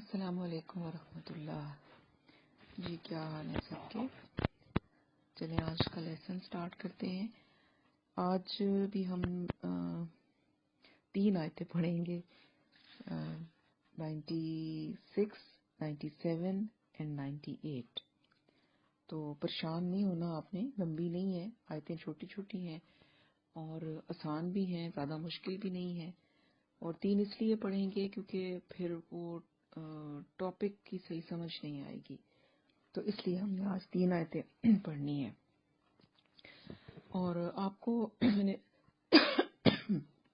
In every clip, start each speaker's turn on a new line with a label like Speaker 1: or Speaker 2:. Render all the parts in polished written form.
Speaker 1: السلام علیکم ورحمۃ اللہ. جی کیا حال ہے سب کے؟ چلیں آج کا لیسن سٹارٹ کرتے ہیں. آج بھی ہم 3 آیتیں پڑھیں گے، 96، 97 اینڈ 98. تو پریشان نہیں ہونا آپ نے، لمبی نہیں ہے، آیتیں چھوٹی چھوٹی ہیں اور آسان بھی ہیں، زیادہ مشکل بھی نہیں ہے. اور 3 اس لیے پڑھیں گے کیونکہ پھر وہ ٹاپک کی صحیح سمجھ نہیں آئے گی، تو اس لیے ہم نے آج 3 آیتیں پڑھنی ہیں. اور آپ کو میں نے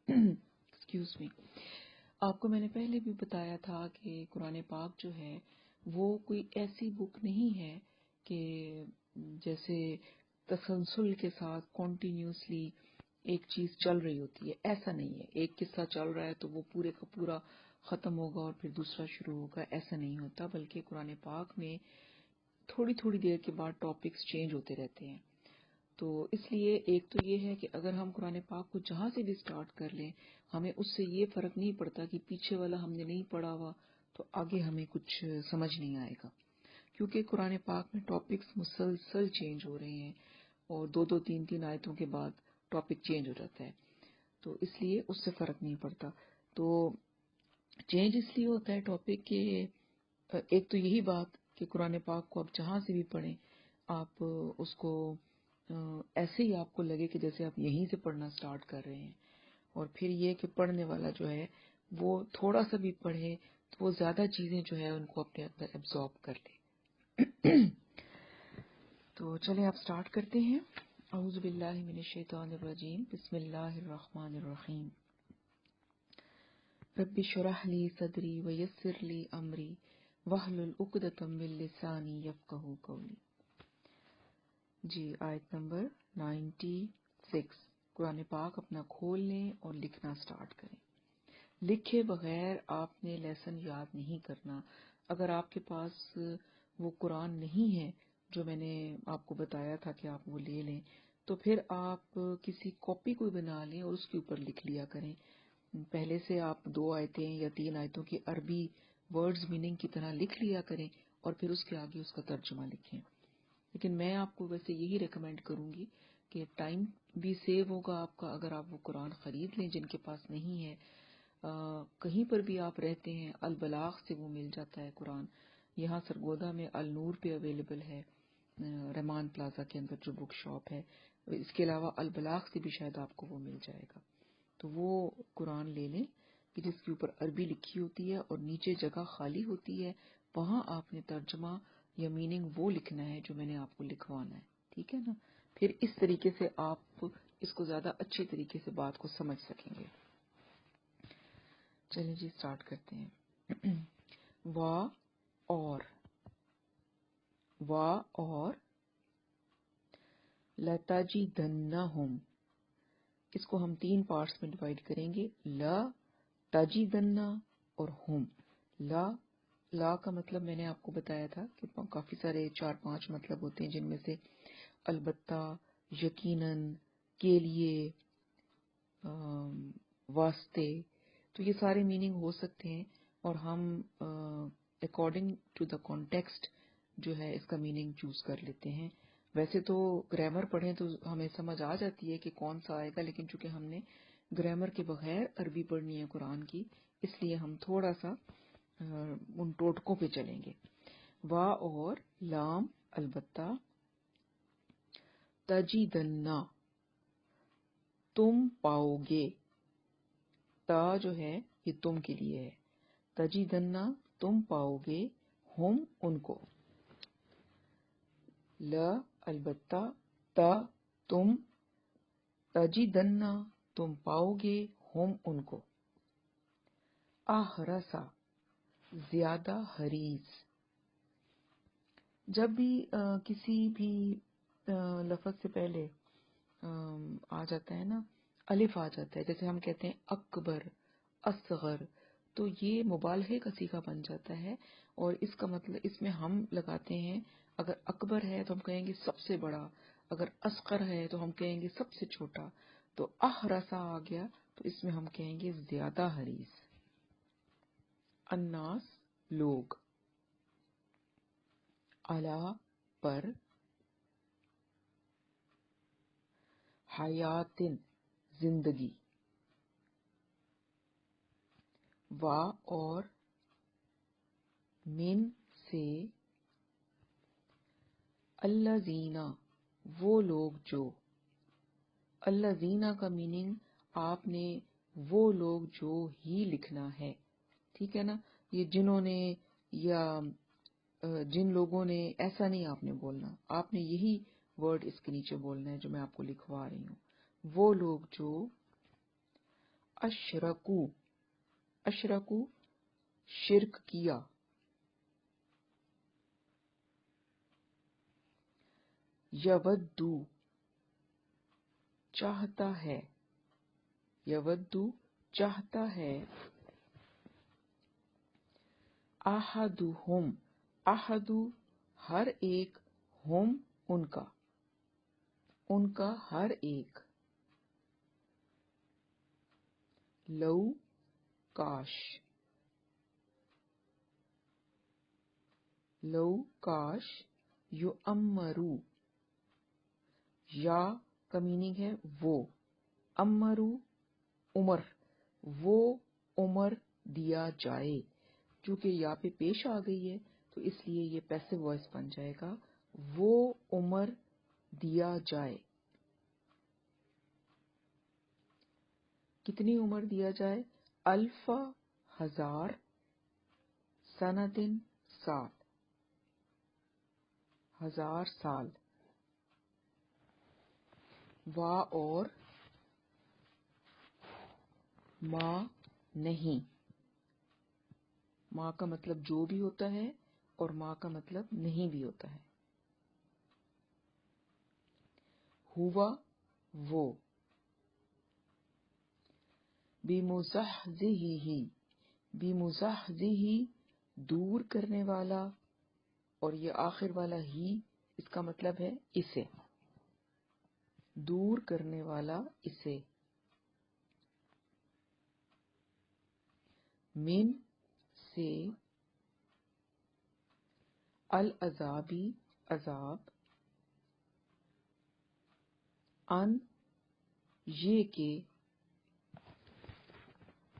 Speaker 1: ایکسکیوز می، آپ کو میں نے پہلے بھی بتایا تھا کہ قرآن پاک جو ہے وہ کوئی ایسی بک نہیں ہے کہ جیسے تسلسل کے ساتھ کنٹینیوسلی ایک چیز چل رہی ہوتی ہے. ایسا نہیں ہے، ایک قصہ چل رہا ہے تو وہ پورے کا پورا ختم ہوگا اور پھر دوسرا شروع ہوگا، ایسا نہیں ہوتا. بلکہ قرآن پاک میں تھوڑی تھوڑی دیر کے بعد ٹاپکس چینج ہوتے رہتے ہیں. تو اس لیے ایک تو یہ ہے کہ اگر ہم قرآن پاک کو جہاں سے بھی سٹارٹ کر لیں، ہمیں اس سے یہ فرق نہیں پڑتا کہ پیچھے والا ہم نے نہیں پڑھا ہوا تو آگے ہمیں کچھ سمجھ نہیں آئے گا، کیونکہ قرآن پاک میں ٹاپکس مسلسل چینج ہو رہے ہیں اور 2 3 آیتوں کے بعد ٹاپک چینج ہو جاتا ہے. تو اس لیے اس سے فرق نہیں پڑتا. تو چینج اس لیے ہوتا ہے ٹاپک کے، ایک تو یہی بات کہ قرآن پاک کو آپ جہاں سے بھی پڑھیں، آپ اس کو ایسے ہی آپ کو لگے کہ جیسے آپ یہیں سے پڑھنا سٹارٹ کر رہے ہیں. اور پھر یہ کہ پڑھنے والا جو ہے وہ تھوڑا سا بھی پڑھے تو وہ زیادہ چیزیں جو ہے ان کو اپنے اندر ایبزارب کر لے. تو چلیں آپ سٹارٹ کرتے ہیں. اعوذ باللہ من الشیطان الرجیم، بسم اللہ الرحمن الرحیم. رب اشرح لی صدری ویسر لی امری واحلل عقدۃ من لسانی یفقہوا قولی. جی آیت نمبر 96. قرآن پاک اپنا کھول لیں اور لکھنا سٹارٹ کریں. لکھے بغیر آپ نے لیسن یاد نہیں کرنا. اگر آپ کے پاس وہ قرآن نہیں ہے جو میں نے آپ کو بتایا تھا کہ آپ وہ لے لیں، تو پھر آپ کسی کاپی کو بنا لیں اور اس کے اوپر لکھ لیا کریں. پہلے سے آپ 2 آیتیں یا 3 آیتوں کی عربی ورڈز میننگ کی طرح لکھ لیا کریں اور پھر اس کے آگے اس کا ترجمہ لکھیں. لیکن میں آپ کو ویسے یہی ریکمینڈ کروں گی کہ ٹائم بھی سیو ہوگا آپ کا اگر آپ وہ قرآن خرید لیں. جن کے پاس نہیں ہے، کہیں پر بھی آپ رہتے ہیں، البلاغ سے وہ مل جاتا ہے قرآن. یہاں سرگودا میں النور پہ اویلیبل ہے، رحمان پلازا کے اندر جو بک شاپ ہے. اس کے علاوہ البلاغ سے بھی شاید آپ کو وہ مل جائے گا. تو وہ قرآن لے لیں کہ جس کے اوپر عربی لکھی ہوتی ہے اور نیچے جگہ خالی ہوتی ہے، وہاں آپ نے ترجمہ یا میننگ وہ لکھنا ہے جو میں نے آپ کو لکھوانا ہے. ٹھیک ہے نا؟ پھر اس طریقے سے آپ اس کو زیادہ اچھے طریقے سے بات کو سمجھ سکیں گے. چلیں جی سٹارٹ کرتے ہیں. وا اور لتجدنہم، اس کو ہم 3 پارٹس میں ڈیوائڈ کریں گے. لا تجدنہ اور ہم. لا کا مطلب میں نے آپ کو بتایا تھا کہ کافی سارے 4-5 مطلب ہوتے ہیں، جن میں سے البتہ، یقیناً، کے لیے، واسطے. تو یہ سارے میننگ ہو سکتے ہیں اور ہم اکارڈنگ ٹو دا کانٹیکسٹ جو ہے اس کا میننگ چوز کر لیتے ہیں. ویسے تو گرامر پڑھیں تو ہمیں سمجھ آ جاتی ہے کہ کون سا آئے گا، لیکن چونکہ ہم نے گرامر کے بغیر عربی پڑھنی ہے قرآن کی، اس لیے ہم تھوڑا سا ان ٹوٹکوں پہ چلیں گے. وا اور لام البتہ، تجدنہ تم پاؤ گے. تا جو ہے یہ تم کے لیے ہے، تجدنہ تم پاؤ گے، ہم ان کو. لا البتہ، تا تم، تجدنہ تم پاؤ گے، ہم ان کو. احرسا زیادہ حریص. جب بھی کسی بھی لفظ سے پہلے آ جاتا ہے نا، الف آ جاتا ہے، جیسے ہم کہتے ہیں اکبر، اصغر، تو یہ مبالغے کا صیغہ بن جاتا ہے. اور اس کا مطلب اس میں ہم لگاتے ہیں، اگر اکبر ہے تو ہم کہیں گے سب سے بڑا، اگر اصغر ہے تو ہم کہیں گے سب سے چھوٹا. تو احرسا آ گیا تو اس میں ہم کہیں گے زیادہ حریص. الناس لوگ، علی پر، حیاتن زندگی، و اور، من سے، الذین وہ لوگ جو، الذین کا میننگ آپ نے وہ لوگ جو ہی لکھنا ہے، ٹھیک ہے نا، یہ جنہوں نے یا جن لوگوں نے ایسا نہیں آپ نے بولنا، آپ نے یہی ورڈ اس کے نیچے بولنا ہے جو میں آپ کو لکھوا رہی ہوں، وہ لوگ جو اشرکو، اشرکو شرک کیا، یودو چاہتا ہے، یودو چاہتا ہے، احدہم، احدو ہر ایک، ہم ان کا، ان کا ہر ایک، لو کاش، لو کاش، یعمرو، یا کا میننگ ہے وہ، امرو عمر، وہ عمر دیا جائے، چونکہ یا پہ پیش آ گئی ہے تو اس لیے یہ پیسو وائس بن جائے گا، وہ عمر دیا جائے، کتنی عمر دیا جائے، الف ہزار، سنتن سال، ہزار سال، وا اور، ما نہیں، ما کا مطلب جو بھی ہوتا ہے اور ما کا مطلب نہیں بھی ہوتا ہے، ہوا وہ، بمزحزحہ، بمزحزحہ دور کرنے والا، اور یہ آخر والا ہی اس کا مطلب ہے اسے، دور کرنے والا اسے، من سے، العذابی عذاب، ان یہ کہ،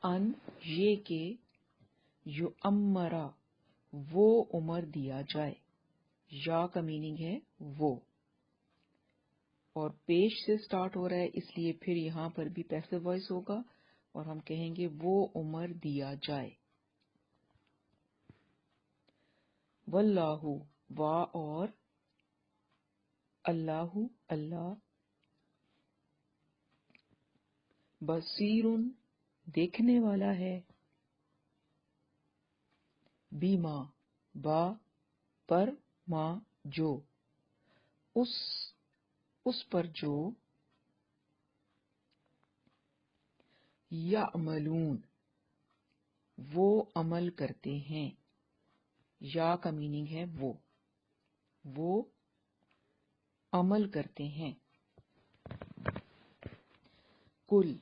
Speaker 1: ان یہ کہ، یعمرا وہ عمر دیا جائے، یا کا میننگ ہے وہ، اور پیش سے سٹارٹ ہو رہا ہے اس لیے پھر یہاں پر بھی پیسو وائس ہوگا اور ہم کہیں گے وہ عمر دیا جائے، واللہ وا اور، اللہ اللہ، بصیر دیکھنے والا ہے، بیما با پر، ما جو، اس پر جو، یعملون وہ عمل کرتے ہیں، یا کا میننگ ہے وہ عمل کرتے ہیں، کل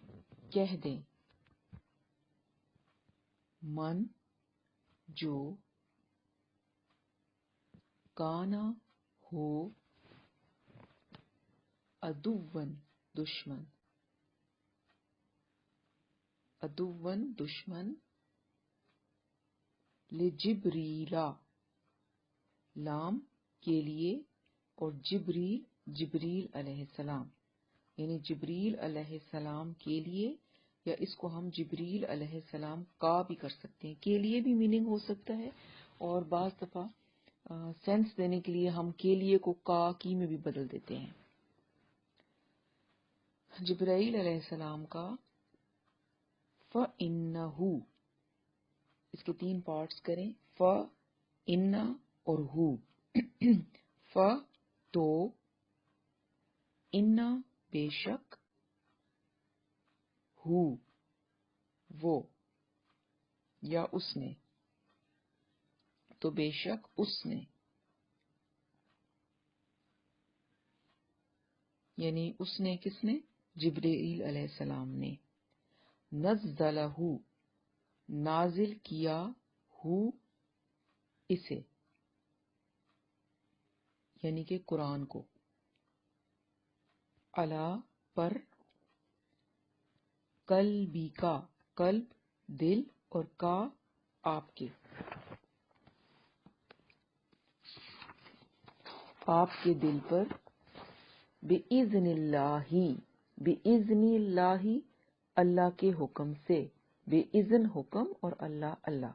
Speaker 1: کہہ دیں، من جو، کانا ہو، عدوً دشمن، عدوً دشمن، لجبریلا لام کے لیے، اور جبریل علیہ السلام، یعنی جبریل علیہ السلام کے لیے، یا اس کو ہم جبریل علیہ السلام کا بھی کر سکتے ہیں، کے لیے بھی میننگ ہو سکتا ہے، اور بعض دفعہ سینس دینے کے لیے ہم کے لیے کو کا کی میں بھی بدل دیتے ہیں، جبرائیل علیہ السلام کا، فَإِنَّهُ اس کے 3 پارٹس کریں، فَإِنَّ اور ہو، ف تو، اِنَّ بے شک، ہو وہ، یا اس نے، تو بے شک اس نے، یعنی اس نے کس نے، جبرائیل علیہ السلام نے، نزلہ نازل کیا، ہو اسے یعنی کہ قرآن کو، علا پر، قلبی کا قلب دل اور کا آپ کے، آپ کے دل پر، بِإِذْنِ اللَّهِ بِإِذْنِ اللَّهِ اللہ کے حکم سے، بِإِذْن حکم اور اللہ اللہ،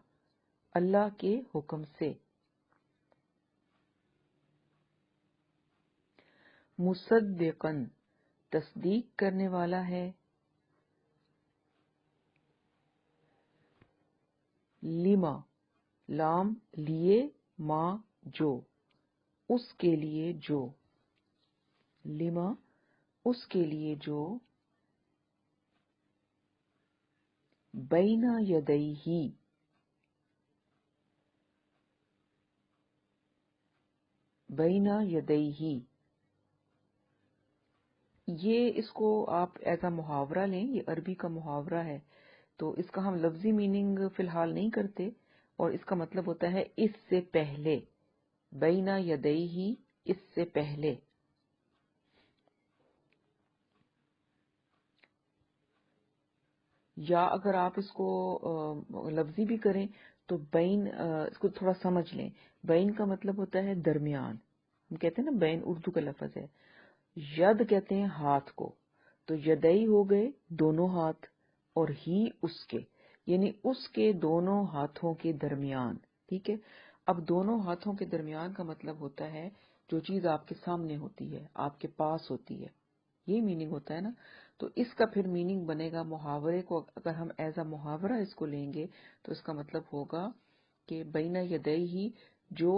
Speaker 1: اللہ کے حکم سے، مصدقاً تصدیق کرنے والا ہے، لما لام لیے، ما جو اس کے لیے جو، لما اس کے لیے جو، بین یدیہ بین یدیہ، یہ اس کو آپ ایز اے محاورہ لیں، یہ عربی کا محاورہ ہے، تو اس کا ہم لفظی میننگ فی الحال نہیں کرتے، اور اس کا مطلب ہوتا ہے اس سے پہلے، بین یدیہ اس سے پہلے، یا اگر آپ اس کو لفظی بھی کریں تو بین، اس کو تھوڑا سمجھ لیں، بین کا مطلب ہوتا ہے درمیان، ہم کہتے ہیں نا بین اردو کا لفظ ہے، ید کہتے ہیں ہاتھ کو، تو یدئی ہو گئے دونوں ہاتھ، اور ہی اس کے، یعنی اس کے دونوں ہاتھوں کے درمیان، ٹھیک ہے۔ اب دونوں ہاتھوں کے درمیان کا مطلب ہوتا ہے جو چیز آپ کے سامنے ہوتی ہے، آپ کے پاس ہوتی ہے، یہ میننگ ہوتا ہے نا۔ تو اس کا پھر میننگ بنے گا، محاورے کو اگر ہم ایز اے محاورہ اس کو لیں گے تو اس کا مطلب ہوگا کہ بین یدیہ جو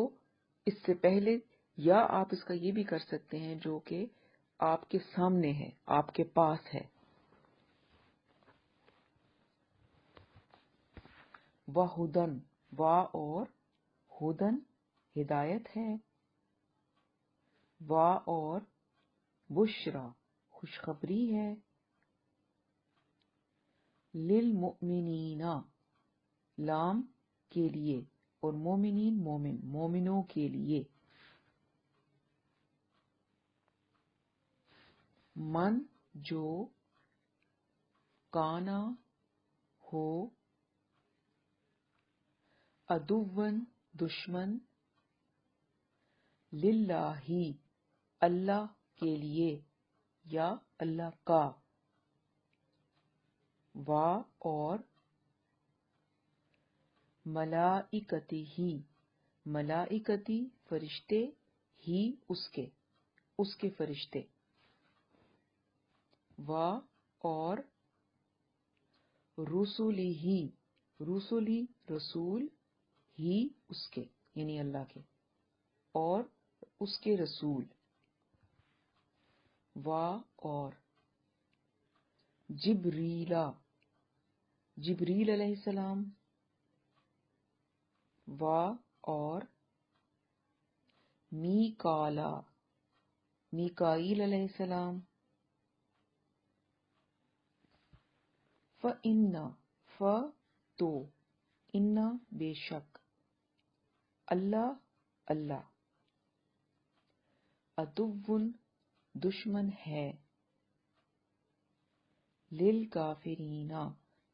Speaker 1: اس سے پہلے، یا آپ اس کا یہ بھی کر سکتے ہیں جو کہ آپ کے سامنے ہے، آپ کے پاس ہے۔ وَہُدًى، وا اور ہدن ہدایت ہے، وا اور بشرا خوشخبری ہے، للمؤمنین لام کے لیے، اور مومنین مومن مومنوں کے لیے، من جو کانا ہو، عدوً دشمن، للہ اللہ کے لیے یا اللہ کا، وا اور ملائکتی ہی ملائکتی فرشتے، ہی اس کے فرشتے، وا اور رسولی ہی رسولی رسول، ہی اس کے یعنی اللہ کے، اور اس کے رسول، وا اور جبریلا جبریل علیہ السلام، وا اور میکالا میکائیل علیہ السلام، فَإِنَّ تو اِنَّ بے شک، اللہ اللہ، عدوٌ دشمن ہے، للکافرین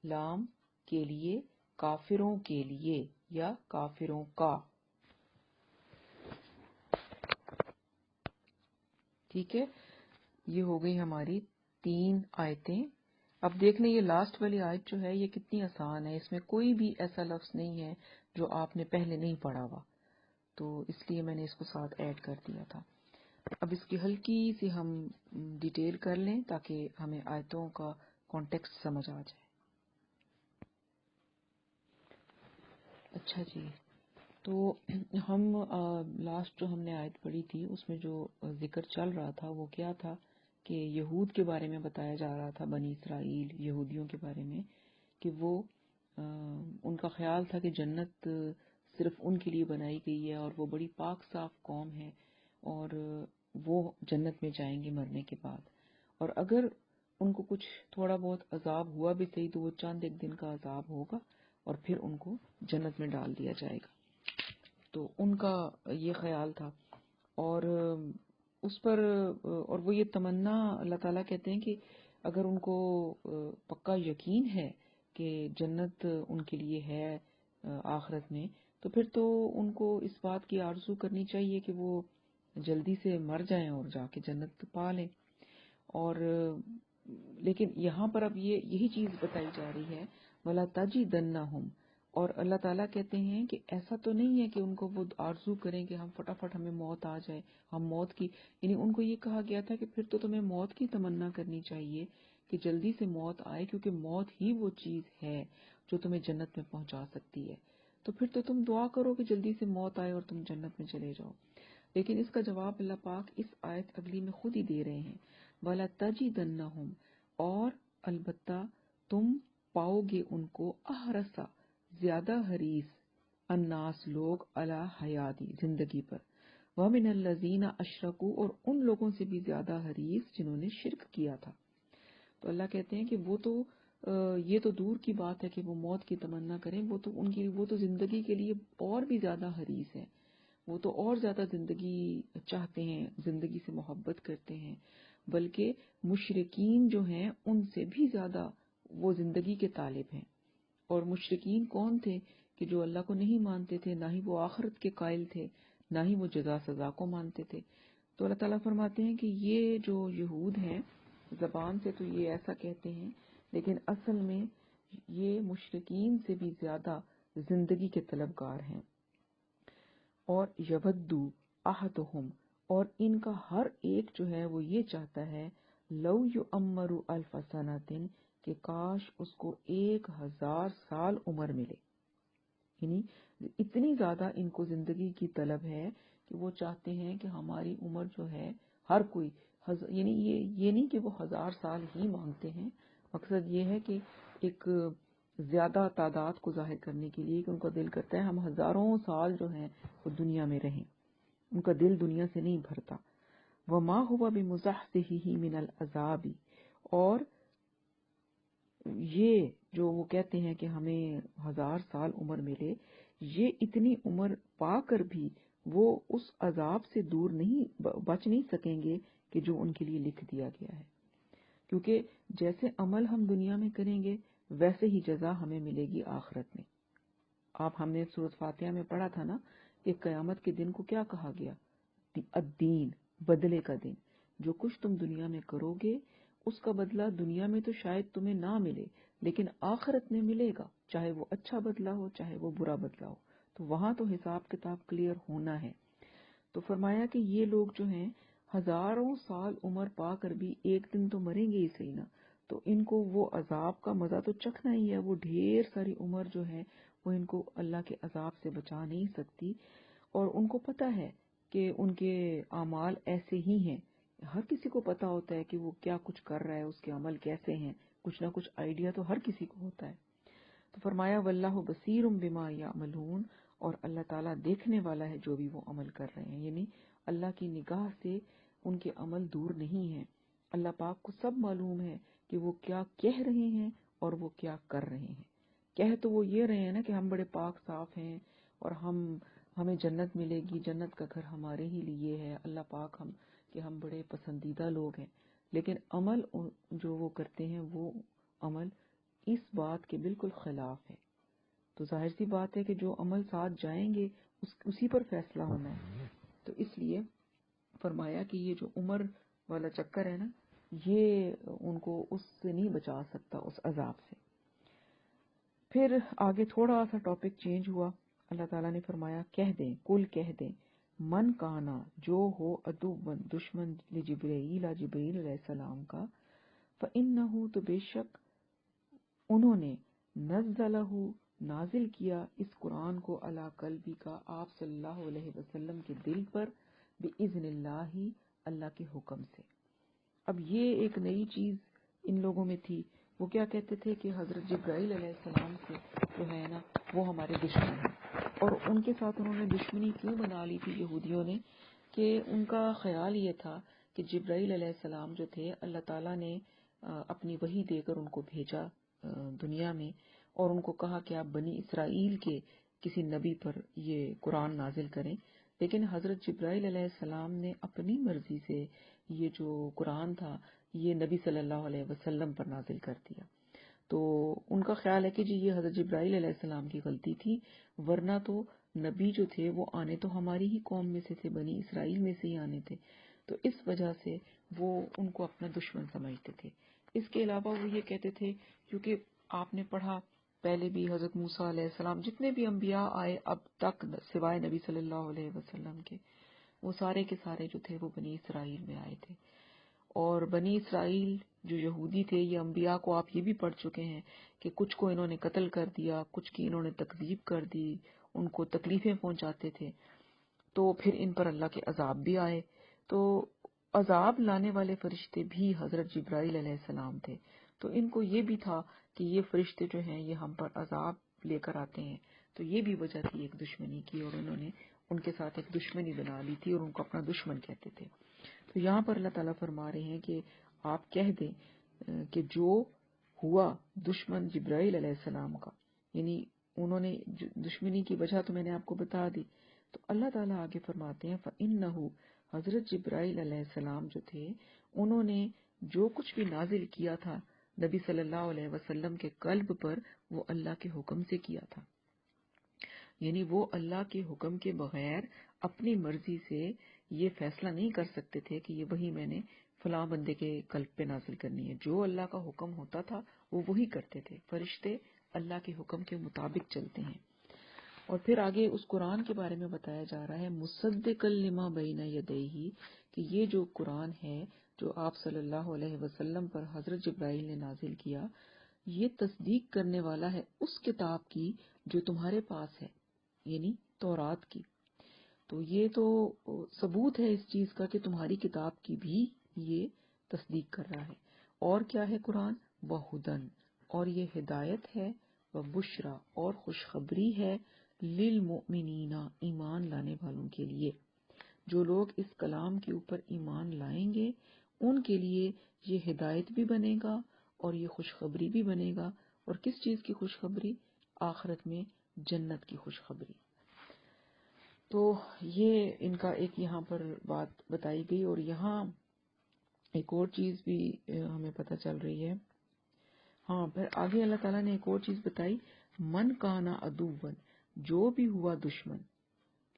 Speaker 1: لام کے لیے، کافروں کے لیے یا کافروں کا، ٹھیک ہے۔ یہ ہو گئی ہماری 3 آیتیں۔ اب دیکھ لیں یہ لاسٹ والی آیت جو ہے یہ کتنی آسان ہے، اس میں کوئی بھی ایسا لفظ نہیں ہے جو آپ نے پہلے نہیں پڑھا ہوا، تو اس لیے میں نے اس کو ساتھ ایڈ کر دیا تھا۔ اب اس کی ہلکی سی ہم ڈیٹیل کر لیں تاکہ ہمیں آیتوں کا کانٹیکسٹ سمجھ آ جائے۔ اچھا جی، تو ہم لاسٹ جو ہم نے آیت پڑھی تھی اس میں جو ذکر چل رہا تھا وہ کیا تھا کہ یہود کے بارے میں بتایا جا رہا تھا، بنی اسرائیل یہودیوں کے بارے میں، کہ وہ ان کا خیال تھا کہ جنت صرف ان کے لیے بنائی گئی ہے اور وہ بڑی پاک صاف قوم ہے اور وہ جنت میں جائیں گے مرنے کے بعد، اور اگر ان کو کچھ تھوڑا بہت عذاب ہوا بھی صحیح تو وہ چند ایک دن کا عذاب ہوگا اور پھر ان کو جنت میں ڈال دیا جائے گا۔ تو ان کا یہ خیال تھا، اور اس پر اور وہ یہ تمنا اللہ تعالیٰ کہتے ہیں کہ اگر ان کو پکا یقین ہے کہ جنت ان کے لیے ہے آخرت میں، تو پھر تو ان کو اس بات کی آرزو کرنی چاہیے کہ وہ جلدی سے مر جائیں اور جا کے جنت پا لیں۔ اور لیکن یہاں پر اب یہی چیز بتائی جا رہی ہے، وَلَا تَجِدَنَّهُمْ، اور اللہ تعالیٰ کہتے ہیں کہ ایسا تو نہیں ہے کہ ان کو وہ آرزو کریں کہ ہم فٹافٹ ہمیں موت آ جائے، ہم موت کی، یعنی ان کو یہ کہا گیا تھا کہ پھر تو تمہیں موت کی تمنا کرنی چاہیے کہ جلدی سے موت آئے، کیونکہ موت ہی وہ چیز ہے جو تمہیں جنت میں پہنچا سکتی ہے۔ تو پھر تو تم دعا کرو کہ جلدی سے موت آئے اور تم جنت میں چلے جاؤ۔ لیکن اس کا جواب اللہ پاک اس آیت اگلی میں خود ہی دے رہے ہیں، وَلَا تَجِدَنَّهُمْ، اور البتہ تم پاؤ گے ان کو احرسا، زیادہ حریص، الناس لوگ، علی حیاتی، زندگی پر، وَمِنَ الَّذِينَ أَشْرَكُوا، اور ان لوگوں سے بھی زیادہ حریص جنہوں نے شرک کیا تھا۔ تو اللہ کہتے ہیں کہ وہ تو یہ تو دور کی بات ہے کہ وہ موت کی تمنا کریں، وہ تو زندگی کے لیے اور بھی زیادہ حریص ہیں، وہ تو اور زیادہ زندگی چاہتے ہیں، زندگی سے محبت کرتے ہیں، بلکہ مشرکین جو ہیں ان سے بھی زیادہ وہ زندگی کے طالب ہیں۔ اور مشرکین کون تھے؟ کہ جو اللہ کو نہیں مانتے تھے، نہ ہی وہ آخرت کے قائل تھے، نہ ہی وہ جزا سزا کو مانتے تھے۔ تو اللہ تعالیٰ فرماتے ہیں کہ یہ جو یہود ہیں، زبان سے تو یہ ایسا کہتے ہیں، لیکن اصل میں یہ مشرکین سے بھی زیادہ زندگی کے طلبگار ہیں۔ اور یودو احدہم، اور ان کا ہر ایک جو ہے وہ یہ چاہتا ہے، لو یعمر الف سنۃ، کہ کاش اس کو 1000 سال عمر ملے، یعنی اتنی زیادہ ان کو زندگی کی طلب ہے کہ وہ چاہتے ہیں کہ ہماری عمر جو ہے ہر کوئی یعنی یہ نہیں کہ وہ 1000 سال ہی مانگتے ہیں، مقصد یہ ہے کہ ایک زیادہ تعداد کو ظاہر کرنے کے لیے کہ ان کا دل کرتا ہے ہم ہزاروں سال جو ہیں وہ دنیا میں رہیں، ان کا دل دنیا سے نہیں بھرتا۔ وما هو بمزحزحه من العذاب، اور یہ جو وہ کہتے ہیں کہ ہمیں 1000 سال عمر ملے، یہ اتنی عمر پا کر بھی وہ اس عذاب سے دور نہیں بچ نہیں سکیں گے کہ جو ان کے لیے لکھ دیا گیا ہے، کیونکہ جیسے عمل ہم دنیا میں کریں گے ویسے ہی جزا ہمیں ملے گی آخرت میں۔ ہم نے سورۃ فاتحہ میں پڑھا تھا نا کہ قیامت کے دن کو کیا کہا گیا؟ الدین، بدلے کا دن، جو کچھ تم دنیا میں کرو گے اس کا بدلہ دنیا میں تو شاید تمہیں نہ ملے، لیکن آخرت میں ملے گا، چاہے وہ اچھا بدلہ ہو چاہے وہ برا بدلہ ہو، تو وہاں تو حساب کتاب کلیئر ہونا ہے۔ تو فرمایا کہ یہ لوگ جو ہیں ہزاروں سال عمر پا کر بھی ایک دن تو مریں گے ہی صحیح نا، تو ان کو وہ عذاب کا مزہ تو چکھنا ہی ہے، وہ ڈھیر ساری عمر جو ہے وہ ان کو اللہ کے عذاب سے بچا نہیں سکتی، اور ان کو پتہ ہے کہ ان کے اعمال ایسے ہی ہیں، ہر کسی کو پتا ہوتا ہے کہ وہ کیا کچھ کر رہا ہے، اس کے عمل کیسے ہیں، کچھ نہ کچھ آئیڈیا تو ہر کسی کو ہوتا ہے۔ تو فرمایا واللہ بصیر بما یعملون، اور اللہ تعالیٰ دیکھنے والا ہے جو بھی وہ عمل کر رہے ہیں، یعنی اللہ کی نگاہ سے ان کے عمل دور نہیں ہیں، اللہ پاک کو سب معلوم ہے کہ وہ کیا کہہ رہے ہیں اور وہ کیا کر رہے ہیں۔ کہہ تو وہ یہ رہے ہیں نا کہ ہم بڑے پاک صاف ہیں اور ہمیں جنت ملے گی، جنت کا گھر ہمارے ہی لیے ہے، اللہ پاک کہ ہم بڑے پسندیدہ لوگ ہیں، لیکن عمل جو وہ کرتے ہیں وہ عمل اس بات کے بالکل خلاف ہے۔ تو ظاہر سی بات ہے کہ جو عمل ساتھ جائیں گے اسی پر فیصلہ ہونا ہے۔ تو اس لیے فرمایا کہ یہ جو عمر والا چکر ہے نا، یہ ان کو اس سے نہیں بچا سکتا، اس عذاب سے۔ پھر آگے تھوڑا سا ٹاپک چینج ہوا، اللہ تعالیٰ نے فرمایا کہہ دیں، کل کہہ دیں، من کانا، جو ہو عدو دشمن لجبرائیل، جبرائیل علیہ السلام کا، فإنہ، تو بے شک انہوں نے، نزلہ، نازل کیا اس قرآن کو، علی قلبی کا، آپ صلی اللہ علیہ وسلم کے دل پر، بإذن اللہ، اللہ کے حکم سے۔ اب یہ ایک نئی چیز ان لوگوں میں تھی، وہ کیا کہتے تھے کہ حضرت جبرائیل علیہ السلام سے جو ہے نا وہ ہمارے دشمن ہیں، اور ان کے ساتھ انہوں نے دشمنی کیوں بنا لی تھی یہودیوں نے، کہ ان کا خیال یہ تھا کہ جبرائیل علیہ السلام جو تھے اللہ تعالیٰ نے اپنی وحی دے کر ان کو بھیجا دنیا میں، اور ان کو کہا کہ آپ بنی اسرائیل کے کسی نبی پر یہ قرآن نازل کریں، لیکن حضرت جبرائیل علیہ السلام نے اپنی مرضی سے یہ جو قرآن تھا یہ نبی صلی اللہ علیہ وسلم پر نازل کر دیا۔ تو ان کا خیال ہے کہ جی یہ حضرت جبرائیل علیہ السلام کی غلطی تھی، ورنہ تو نبی جو تھے وہ آنے تو ہماری ہی قوم میں سے تھے، بنی اسرائیل میں سے ہی آنے تھے، تو اس وجہ سے وہ ان کو اپنا دشمن سمجھتے تھے۔ اس کے علاوہ وہ یہ کہتے تھے، کیونکہ آپ نے پڑھا پہلے بھی حضرت موسیٰ علیہ السلام، جتنے بھی انبیاء آئے اب تک سوائے نبی صلی اللہ علیہ وسلم کے، وہ سارے کے سارے جو تھے وہ بنی اسرائیل میں آئے تھے۔ اور بنی اسرائیل جو یہودی تھے، یہ انبیاء کو آپ یہ بھی پڑھ چکے ہیں کہ کچھ کو انہوں نے قتل کر دیا، کچھ کی انہوں نے تکذیب کر دی، ان کو تکلیفیں پہنچاتے تھے، تو پھر ان پر اللہ کے عذاب بھی آئے۔ تو عذاب لانے والے فرشتے بھی حضرت جبرائیل علیہ السلام تھے، تو ان کو یہ بھی تھا کہ یہ فرشتے جو ہیں یہ ہم پر عذاب لے کر آتے ہیں، تو یہ بھی وجہ تھی ایک دشمنی کی، اور انہوں نے ان کے ساتھ ایک دشمنی بنا لی تھی اور ان کو اپنا دشمن کہتے تھے۔ تو یہاں پر اللہ تعالیٰ فرما رہے ہیں کہ آپ کہہ دیں کہ جو ہوا دشمن جبرائیل علیہ السلام کا، یعنی انہوں نے دشمنی کی وجہ تو میں نے آپ کو بتا دی، تو اللہ تعالیٰ آگے فرماتے ہیں فَإِنَّهُ، حضرت جبرائیل علیہ السلام جو تھے انہوں نے جو کچھ بھی نازل کیا تھا نبی صلی اللہ علیہ وسلم کے قلب پر، وہ اللہ کے حکم سے کیا تھا، یعنی وہ اللہ کے حکم کے بغیر اپنی مرضی سے یہ فیصلہ نہیں کر سکتے تھے کہ یہ وہی میں نے فلاں بندے کے قلب پہ نازل کرنی ہے۔ جو اللہ کا حکم ہوتا تھا وہ وہی کرتے تھے، فرشتے اللہ کے حکم کے مطابق چلتے ہیں۔ اور پھر آگے اس قرآن کے بارے میں بتایا جا رہا ہے مصدقا لما بین یدیہ، کہ یہ جو قرآن ہے جو آپ صلی اللہ علیہ وسلم پر حضرت جبرائیل نے نازل کیا، یہ تصدیق کرنے والا ہے اس کتاب کی جو تمہارے پاس ہے، یعنی تورات کی۔ تو یہ تو ثبوت ہے اس چیز کا کہ تمہاری کتاب کی بھی یہ تصدیق کر رہا ہے۔ اور کیا ہے قرآن؟ وہدن، اور یہ ہدایت ہے، وبشرا، اور خوشخبری ہے، للمؤمنین، ایمان لانے والوں کے لیے۔ جو لوگ اس کلام کے اوپر ایمان لائیں گے ان کے لیے یہ ہدایت بھی بنے گا اور یہ خوشخبری بھی بنے گا۔ اور کس چیز کی خوشخبری؟ آخرت میں جنت کی خوشخبری۔ تو یہ ان کا ایک یہاں پر بات بتائی گئی، اور یہاں ایک اور چیز بھی ہمیں پتہ چل رہی ہے۔ ہاں، پھر آگے اللہ تعالیٰ نے ایک اور چیز بتائی، من کانا عدوًا، جو بھی ہوا دشمن،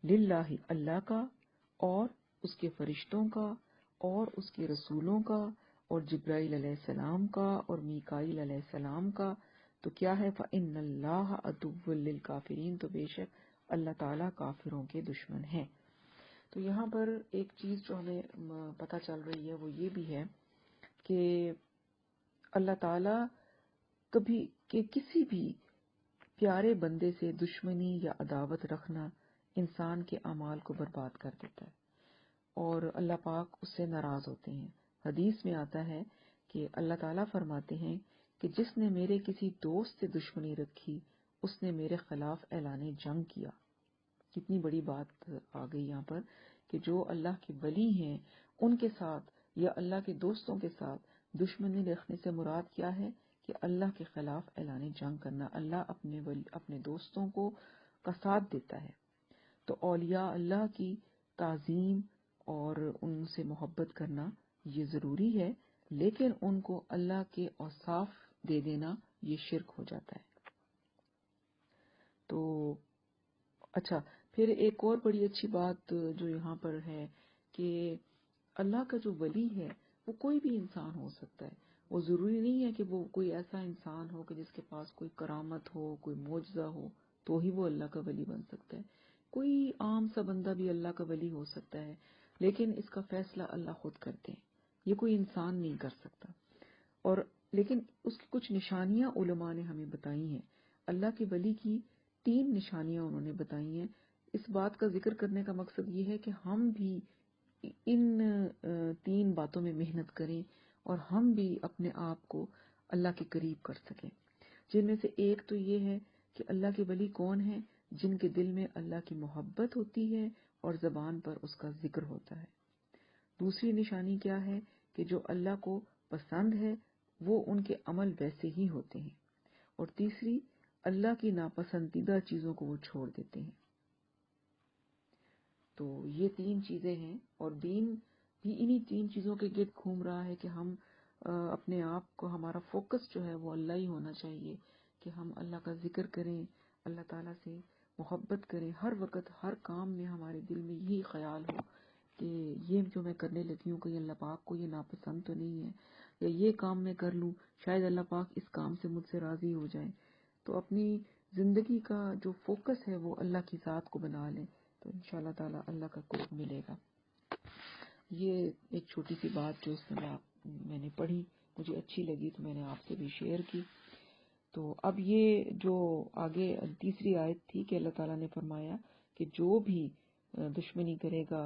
Speaker 1: للہ، اللہ کا، اور اس کے فرشتوں کا، اور اس کے رسولوں کا، اور جبرائیل علیہ السلام کا، اور میکائیل علیہ السلام کا، تو کیا ہے؟ فَإِنَّ اللَّهَ عَدُوٌّ لِّلْكَافِرِينَ، تو بے شک اللہ تعالیٰ کافروں کے دشمن ہیں۔ تو یہاں پر ایک چیز جو ہمیں پتہ چل رہی ہے وہ یہ بھی ہے کہ اللہ تعالیٰ کبھی کہ کسی بھی پیارے بندے سے دشمنی یا عداوت رکھنا انسان کے اعمال کو برباد کر دیتا ہے، اور اللہ پاک اس سے ناراض ہوتے ہیں۔ حدیث میں آتا ہے کہ اللہ تعالیٰ فرماتے ہیں کہ جس نے میرے کسی دوست سے دشمنی رکھی اس نے میرے خلاف اعلان جنگ کیا۔ کتنی بڑی بات آ گئی یہاں پر کہ جو اللہ کے ولی ہیں ان کے ساتھ یا اللہ کے دوستوں کے ساتھ دشمنی رکھنے سے مراد کیا ہے؟ کہ اللہ کے خلاف اعلان جنگ کرنا۔ اللہ اپنے دوستوں کو کا ساتھ دیتا ہے، تو اولیاء اللہ کی تعظیم اور ان سے محبت کرنا یہ ضروری ہے، لیکن ان کو اللہ کے اوصاف دے دینا یہ شرک ہو جاتا ہے۔ تو اچھا، پھر ایک اور بڑی اچھی بات جو یہاں پر ہے کہ اللہ کا جو ولی ہے وہ کوئی بھی انسان ہو سکتا ہے۔ وہ ضروری نہیں ہے کہ وہ کوئی ایسا انسان ہو کہ جس کے پاس کوئی کرامت ہو، کوئی معجزہ ہو تو ہی وہ اللہ کا ولی بن سکتا ہے۔ کوئی عام سا بندہ بھی اللہ کا ولی ہو سکتا ہے، لیکن اس کا فیصلہ اللہ خود کرتے ہیں، یہ کوئی انسان نہیں کر سکتا۔ اور لیکن اس کی کچھ نشانیاں علماء نے ہمیں بتائی ہیں۔ اللہ کے ولی کی 3 نشانیاں انہوں نے بتائی ہیں۔ اس بات کا ذکر کرنے کا مقصد یہ ہے کہ ہم بھی ان 3 باتوں میں محنت کریں اور ہم بھی اپنے آپ کو اللہ کے قریب کر سکیں، جن میں سے ایک تو یہ ہے کہ اللہ کے ولی کون ہیں؟ جن کے دل میں اللہ کی محبت ہوتی ہے اور زبان پر اس کا ذکر ہوتا ہے۔ دوسری نشانی کیا ہے؟ کہ جو اللہ کو پسند ہے وہ ان کے عمل ویسے ہی ہوتے ہیں۔ اور تیسری، اللہ کی ناپسندیدہ چیزوں کو وہ چھوڑ دیتے ہیں۔ تو یہ 3 چیزیں ہیں، اور دین بھی انہی 3 چیزوں کے گرد گھوم رہا ہے کہ ہم اپنے آپ کو، ہمارا فوکس جو ہے وہ اللہ ہی ہونا چاہیے، کہ ہم اللہ کا ذکر کریں، اللہ تعالیٰ سے محبت کریں، ہر وقت ہر کام میں ہمارے دل میں یہی خیال ہو کہ یہ جو میں کرنے لگی ہوں کہیں اللہ پاک کو یہ ناپسند تو نہیں ہے، یا یہ کام میں کر لوں شاید اللہ پاک اس کام سے مجھ سے راضی ہو جائیں۔ تو اپنی زندگی کا جو فوکس ہے وہ اللہ کی ذات کو بنا لیں، تو انشاءاللہ تعالیٰ اللہ کا قرب ملے گا۔ یہ ایک چھوٹی سی بات جو اس میں نے پڑھی، مجھے اچھی لگی تو میں نے آپ سے بھی شیئر کی۔ تو اب یہ جو آگے تیسری آیت تھی کہ اللہ تعالیٰ نے فرمایا کہ جو بھی دشمنی کرے گا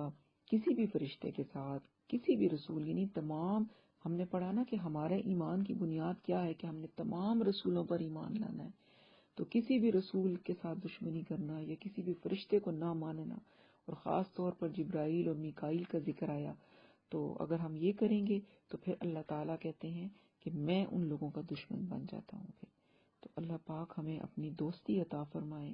Speaker 1: کسی بھی فرشتے کے ساتھ، کسی بھی رسول، یعنی تمام، ہم نے پڑھا نا کہ ہمارے ایمان کی بنیاد کیا ہے، کہ ہم نے تمام رسولوں پر ایمان لانا ہے۔ تو کسی بھی رسول کے ساتھ دشمنی کرنا یا کسی بھی فرشتے کو نہ ماننا، اور خاص طور پر جبرائیل اور میکائیل کا ذکر آیا، تو اگر ہم یہ کریں گے تو پھر اللہ تعالیٰ کہتے ہیں کہ میں ان لوگوں کا دشمن بن جاتا ہوں۔ پھر تو اللہ پاک ہمیں اپنی دوستی عطا فرمائے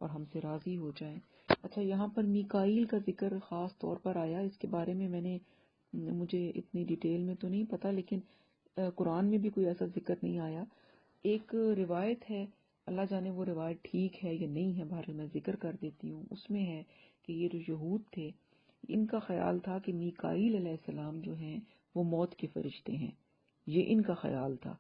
Speaker 1: اور ہم سے راضی ہو جائے۔ اچھا، یہاں پر میکائیل کا ذکر خاص طور پر آیا، اس کے بارے میں مجھے اتنی ڈیٹیل میں تو نہیں پتا، لیکن قرآن میں بھی کوئی ایسا ذکر نہیں آیا۔ ایک روایت ہے، اللہ جانے وہ روایت ٹھیک ہے یا نہیں ہے، بہرحال میں ذکر کر دیتی ہوں۔ اس میں ہے کہ یہ جو یہود تھے، ان کا خیال تھا کہ میکائیل علیہ السلام جو ہیں وہ موت کے فرشتے ہیں، یہ ان کا خیال تھا۔